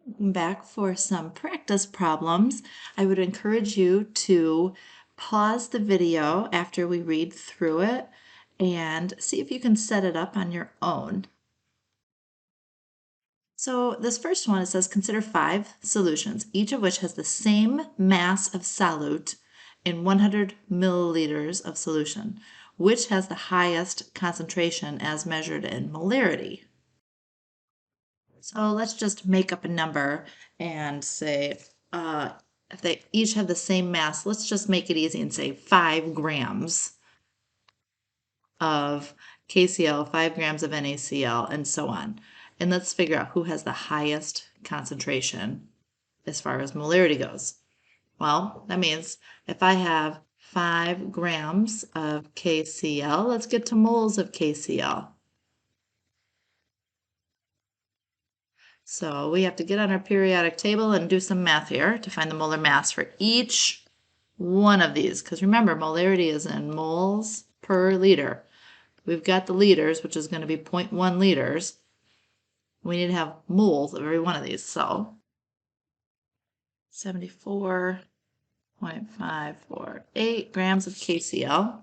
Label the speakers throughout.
Speaker 1: Back for some practice problems. I would encourage you to pause the video after we read through it and see if you can set it up on your own. So this first one, it says consider 5 solutions, each of which has the same mass of solute in 100 milliliters of solution. Which has the highest concentration as measured in molarity? So let's just make up a number and say if they each have the same mass, let's just make it easy and say 5 grams of KCl, 5 grams of NaCl, and so on. And let's figure out who has the highest concentration as far as molarity goes. Well, that means if I have 5 grams of KCl, let's get to moles of KCl. So we have to get on our periodic table and do some math here to find the molar mass for each one of these. Because remember, molarity is in moles per liter. We've got the liters, which is going to be 0.1 liters. We need to have moles of every one of these. So 74.548 grams of KCl.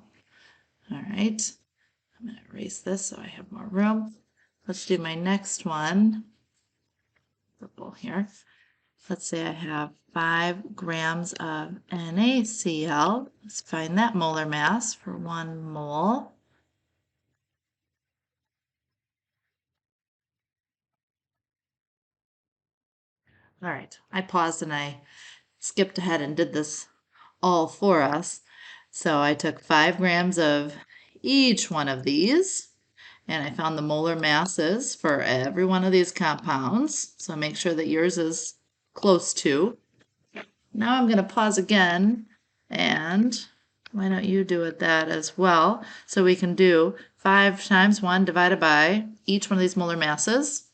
Speaker 1: All right. I'm going to erase this so I have more room. Let's do my next one. Purple here. Let's say I have 5 grams of NaCl. Let's find that molar mass for 1 mole. All right, I paused and I skipped ahead and did this all for us. So I took 5 grams of each one of these, and I found the molar masses for every one of these compounds. So make sure that yours is close to. Now I'm going to pause again, and why don't you do it that as well? So we can do 5 times 1 divided by each one of these molar masses.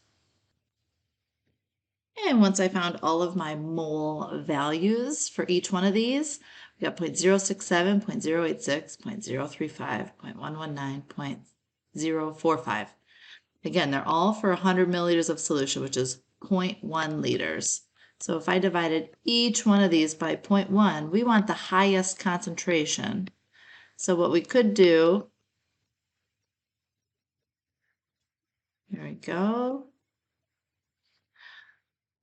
Speaker 1: And once I found all of my mole values for each one of these, we got 0.067, 0.086, 0.035, 0.119, 0.045. Again, they're all for 100 milliliters of solution, which is 0.1 liters. So if I divided each one of these by 0.1, we want the highest concentration. So what we could do, here we go,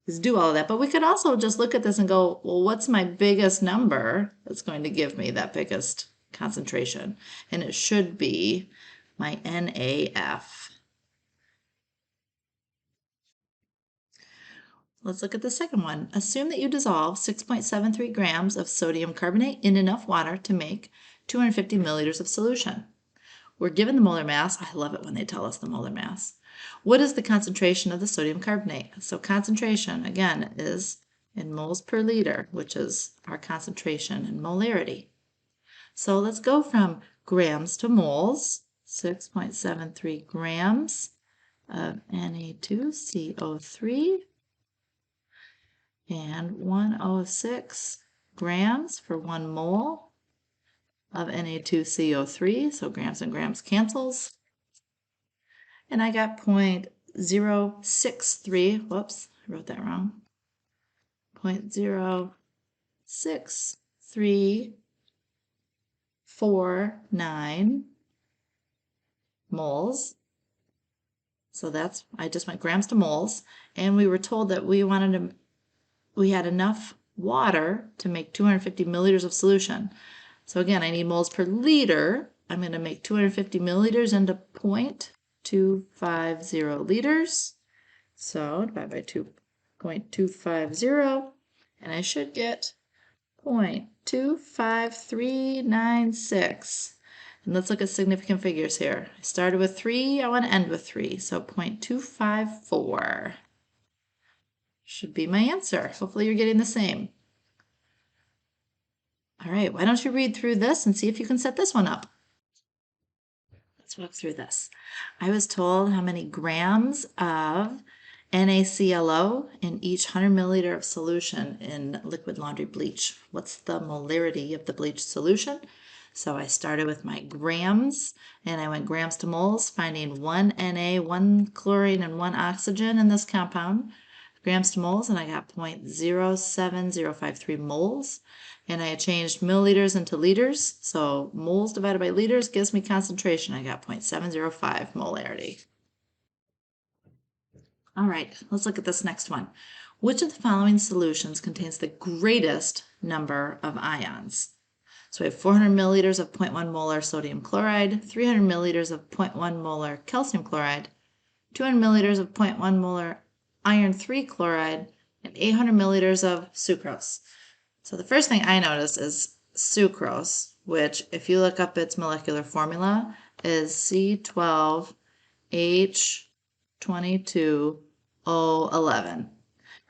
Speaker 1: is do all of that. But we could also just look at this and go, well, what's my biggest number that's going to give me that biggest concentration? And it should be my NaF. Let's look at the second one. Assume that you dissolve 6.73 grams of sodium carbonate in enough water to make 250 milliliters of solution. We're given the molar mass. I love it when they tell us the molar mass. What is the concentration of the sodium carbonate? So concentration, again, is in moles per liter, which is our concentration in molarity. So let's go from grams to moles. 6.73 grams of Na2CO3 and 106 grams for 1 mole of Na2CO3, so grams and grams cancels. And I got 0.063, whoops, I wrote that wrong, 0.06349 moles. So that's, I just went grams to moles, and we were told that we had enough water to make 250 milliliters of solution. So again, I need moles per liter. I'm going to make 250 milliliters into 0.250 liters. So divide by 2.250, and I should get 0.25396. And let's look at significant figures here. I started with 3, I want to end with 3, so 0.254 should be my answer. Hopefully you're getting the same. All right, why don't you read through this and see if you can set this one up. Let's walk through this. I was told how many grams of NaClO in each 100 milliliter of solution in liquid laundry bleach. What's the molarity of the bleach solution? So I started with my grams, and I went grams to moles, finding 1 Na, 1 chlorine, and 1 oxygen in this compound. grams to moles, and I got 0.07053 moles. And I changed milliliters into liters, so moles divided by liters gives me concentration. I got 0.705 molarity. All right, let's look at this next one. Which of the following solutions contains the greatest number of ions? So we have 400 milliliters of 0.1 molar sodium chloride, 300 milliliters of 0.1 molar calcium chloride, 200 milliliters of 0.1 molar iron 3 chloride, and 800 milliliters of sucrose. So the first thing I notice is sucrose, which if you look up its molecular formula is C12H22O11.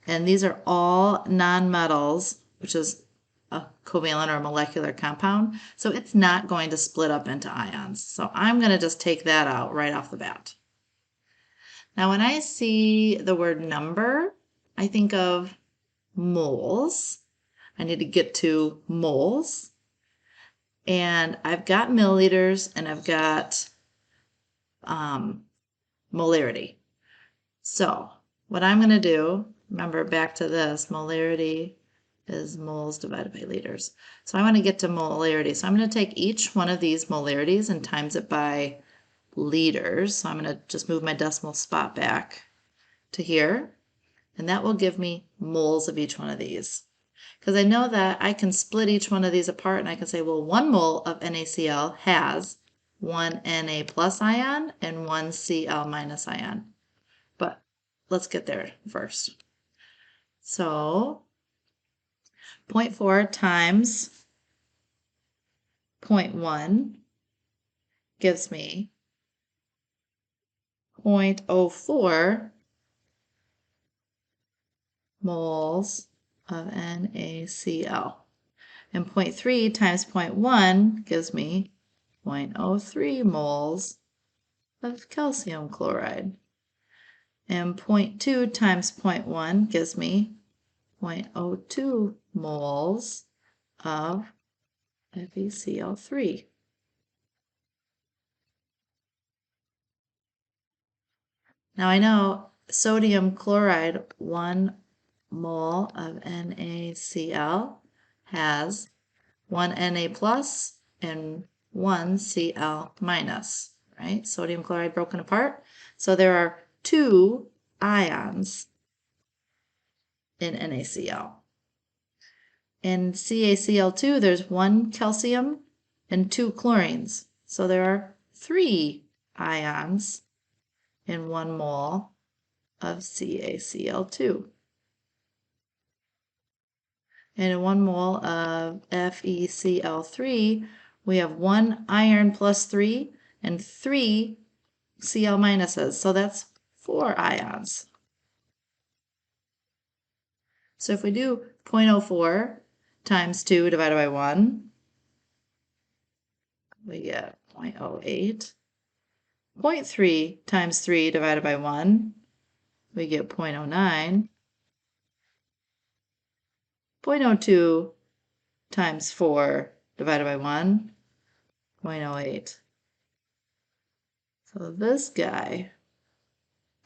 Speaker 1: And these are all nonmetals, which is a covalent or a molecular compound. So it's not going to split up into ions. So I'm going to just take that out right off the bat. Now, when I see the word number, I think of moles. I need to get to moles. And I've got milliliters and I've got molarity. So what I'm going to do, remember back to this, molarity is moles divided by liters. So I want to get to molarity. So I'm going to take each one of these molarities and times it by liters. So I'm going to just move my decimal spot back to here. And that will give me moles of each one of these. Because I know that I can split each one of these apart and I can say, well, 1 mole of NaCl has 1 Na plus ion and 1 Cl minus ion. But let's get there first. So 0.4 times 0.1 gives me 0.04 moles of NaCl. And 0.3 times 0.1 gives me 0.03 moles of calcium chloride. And 0.2 times 0.1 gives me 0.02 moles of FeCl3. Now I know sodium chloride, 1 mole of NaCl has 1 Na plus and 1 Cl minus, right? Sodium chloride broken apart. So there are 2 ions in NaCl. In CaCl2, there's 1 calcium and 2 chlorines. So there are 3 ions in 1 mole of CaCl2. And in 1 mole of FeCl3, we have 1 iron plus 3 and 3 Cl minuses. So that's 4 ions. So if we do 0.04 times 2 divided by 1, we get 0.08. 0.3 times 3 divided by 1, we get 0.09. 0.02 times 4 divided by 1, 0.08. So this guy,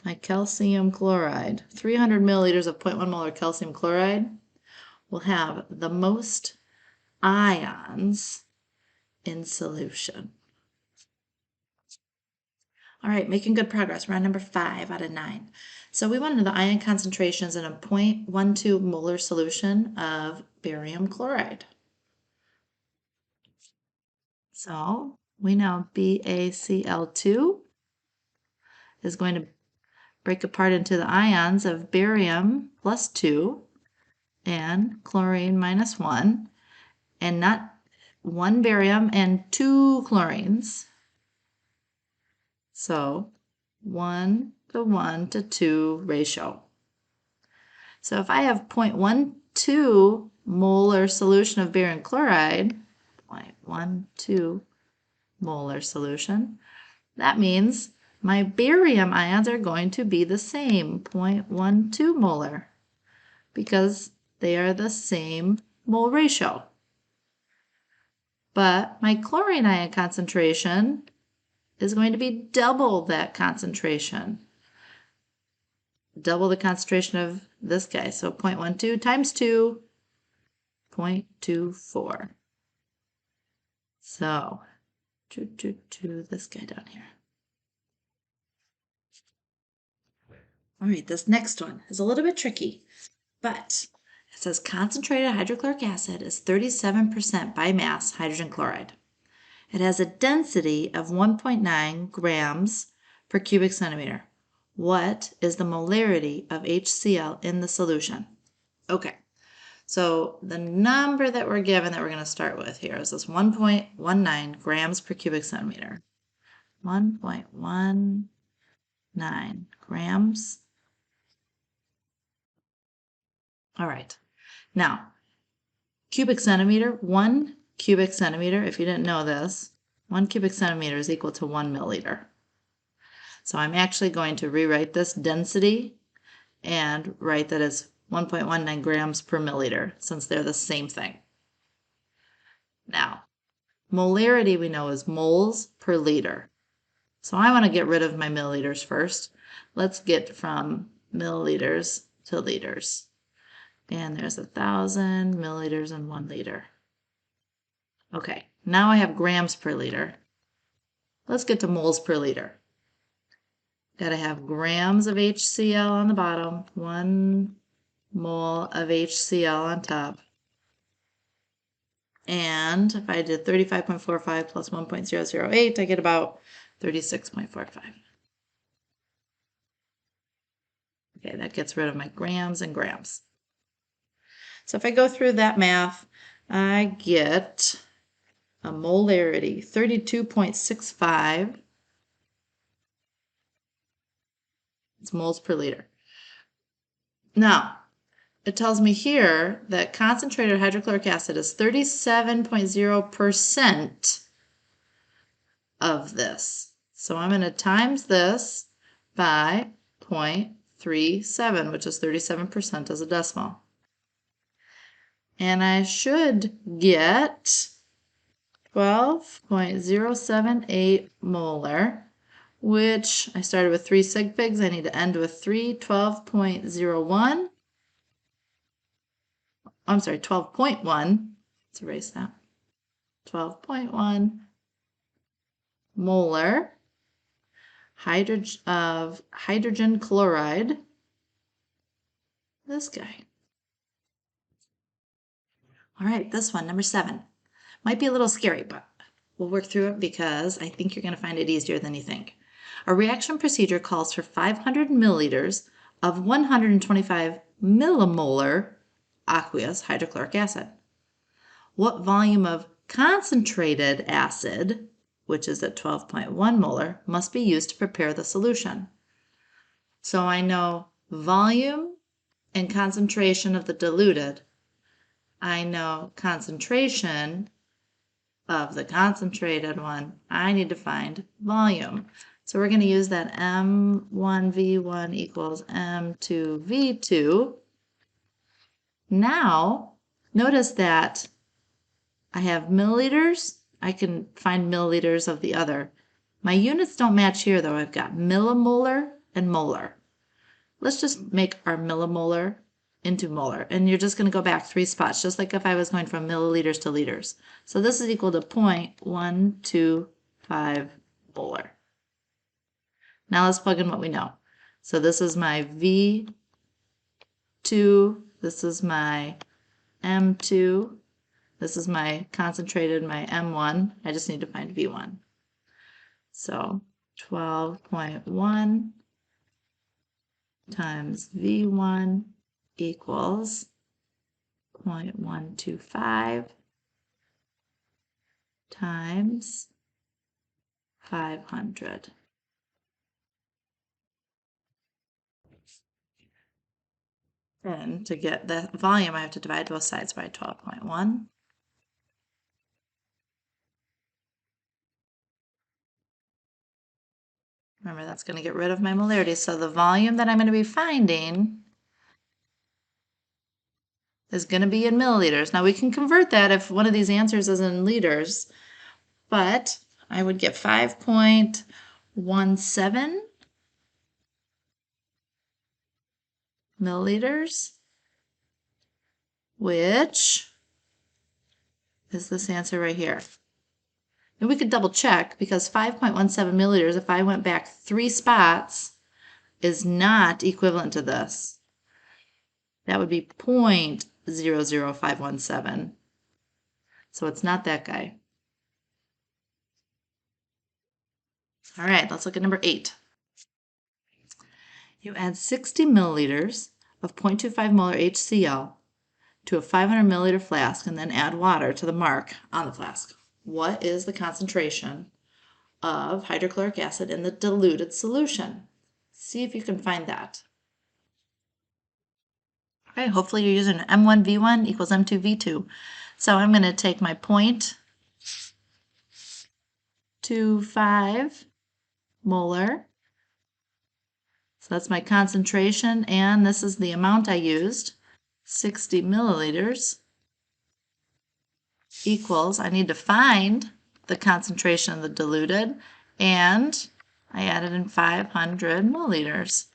Speaker 1: my calcium chloride, 300 milliliters of 0.1 molar calcium chloride, will have the most ions in solution. All right, making good progress. We're on number 5 out of 9. So we want to know the ion concentrations in a 0.12 molar solution of barium chloride. So we know BaCl2 is going to break apart into the ions of barium plus 2 and chlorine minus 1, and not 1 barium and 2 chlorines. So 1 to 1 to 2 ratio. So if I have 0.12 molar solution of barium chloride, 0.12 molar solution, that means my barium ions are going to be the same, 0.12 molar, because they are the same mole ratio. But my chlorine ion concentration is going to be double that concentration. double the concentration of this guy. So 0.12 times 2, 0.24. So, this guy down here. All right, this next one is a little bit tricky, but it says concentrated hydrochloric acid is 37% by mass hydrogen chloride. It has a density of 1.9 grams per cubic centimeter. What is the molarity of HCl in the solution? Okay, so the number that we're given that we're going to start with here is this 1.19 grams per cubic centimeter. 1.19 grams. All right. Now, cubic centimeter, 1 cubic centimeter, if you didn't know this, 1 cubic centimeter is equal to 1 milliliter. So I'm actually going to rewrite this density and write that as 1.19 grams per milliliter, since they're the same thing. Now, molarity we know is moles per liter. So I want to get rid of my milliliters first. Let's get from milliliters to liters. And there's 1,000 milliliters in 1 liter. Okay, now I have grams per liter. Let's get to moles per liter. Got to have grams of HCl on the bottom, 1 mole of HCl on top. And if I did 35.45 plus 1.008, I get about 36.45. Okay, that gets rid of my grams and grams. So if I go through that math, I get a molarity, 32.65. It's moles per liter. Now, it tells me here that concentrated hydrochloric acid is 37.0% of this. So I'm going to times this by 0.37, which is 37% as a decimal. And I should get 12.078 molar, which I started with 3 sig figs. I need to end with 3, 12.01. I'm sorry, 12.1. Let's erase that. 12.1 molar of hydrogen chloride. This guy. All right, this one, number 7. Might be a little scary, but we'll work through it because I think you're going to find it easier than you think. A reaction procedure calls for 500 milliliters of 125 millimolar aqueous hydrochloric acid. What volume of concentrated acid, which is at 12.1 molar, must be used to prepare the solution? So I know volume and concentration of the diluted. I know concentration of the concentrated one. I need to find volume. So we're going to use that M1V1 equals M2V2. Now, notice that I have milliliters. I can find milliliters of the other. My units don't match here, though. I've got millimolar and molar. Let's just make our millimolar into molar. And you're just going to go back 3 spots, just like if I was going from milliliters to liters. So this is equal to 0.125 molar. Now let's plug in what we know. So this is my V2, this is my M2, this is my concentrated, my M1. I just need to find V1. So 12.1 times V1 equals 0.125 times 500. And to get the volume, I have to divide both sides by 12.1. Remember, that's going to get rid of my molarity. So the volume that I'm going to be finding is going to be in milliliters. Now we can convert that if one of these answers is in liters, but I would get 5.17 milliliters, which is this answer right here. And we could double check because 5.17 milliliters, if I went back 3 spots, is not equivalent to this. That would be 0.00517. So it's not that guy. All right, let's look at number 8. You add 60 milliliters of 0.25 molar HCl to a 500 milliliter flask and then add water to the mark on the flask. What is the concentration of hydrochloric acid in the diluted solution? See if you can find that. Okay, hopefully you're using M1V1 equals M2V2. So I'm going to take my 0.25 molar. So that's my concentration, and this is the amount I used, 60 milliliters, equals, I need to find the concentration of the diluted, and I added in 500 milliliters.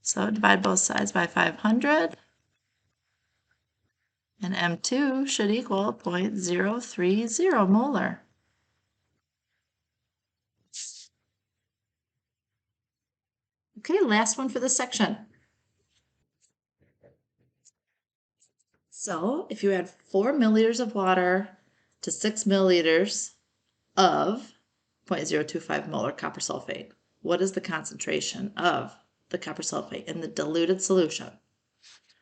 Speaker 1: So divide both sides by 500, and M2 should equal 0.030 molar. Okay, last one for this section. So if you add 4 milliliters of water to 6 milliliters of 0.025 molar copper sulfate, what is the concentration of the copper sulfate in the diluted solution?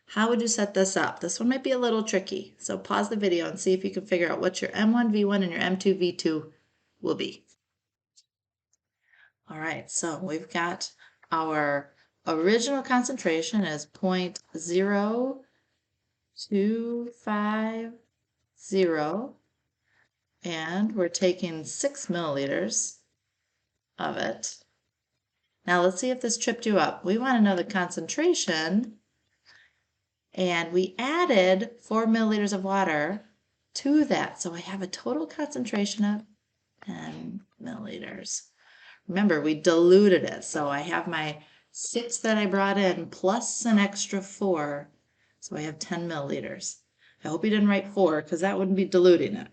Speaker 1: How would you set this up? This one might be a little tricky, so pause the video and see if you can figure out what your M1V1 and your M2V2 will be. All right, so we've got our original concentration is 0.0250, and we're taking 6 milliliters of it. Now let's see if this tripped you up. We want to know the concentration, and we added 4 milliliters of water to that. So I have a total concentration of 10 milliliters. Remember, we diluted it. So I have my 6 that I brought in plus an extra 4. So I have 10 milliliters. I hope you didn't write 4 because that wouldn't be diluting it.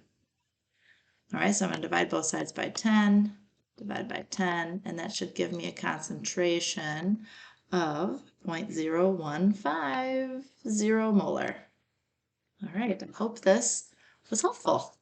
Speaker 1: All right, so I'm going to divide both sides by 10, divide by 10, and that should give me a concentration of 0.0150 molar. All right, I hope this was helpful.